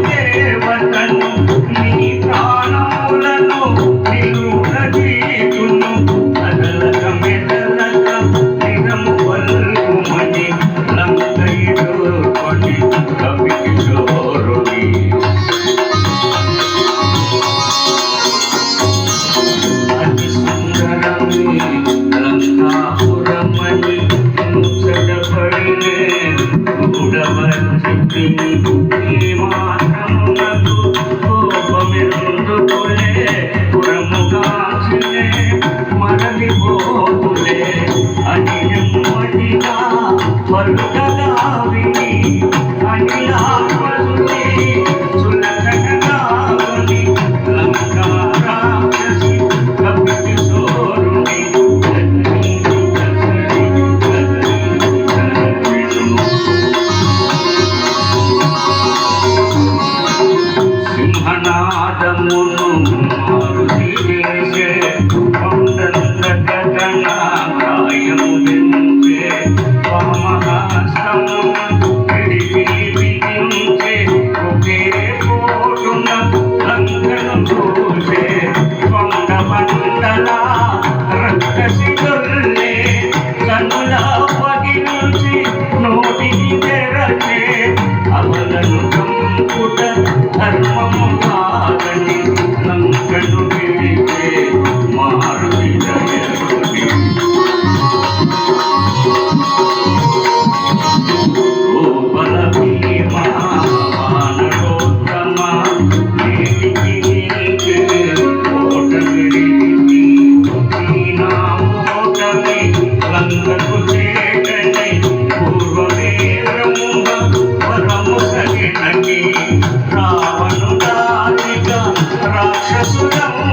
దేవతను నీ ప్రాణములను నిలువదీతును కదలక మెదలక నిరము పల్కుమని లంకైలో కొని కవికిశోరుని అతి సుందరమి లంకాపురమని ముచ్చటపడినే చూడవచ్చి మాత్రమునకు కోపమెందుకులే పురముగాచినే మరలిపోతులే అని నెమ్మదిగా పలుకగా విని అనిలాపరుని సులకనగా కొని లంకా రాక్షసి కవికిశోరుని సింహనాదమును మారుతి చేసే కొండంత గగనాకాయము వించే వామహస్తమును పిడికి బిగించే ఒకే పోటున లంకను చూసే కొండ మండల రక్కసి గొల్లే కనుల పగిల్చి నోటిని తెరచే అవలను చంపుట ధర్మము కాదని లంకను పిలిచే మారుతి జయరుని గోపల భీమా వానరోత్తమ నేటికి నీకే ఓటమిడిని నీ నా ఓటమి లంకకు చేటని పూర్వమే బ్రహ్మ వరము సగినకి రావణుడాదిగా రాక్షసులము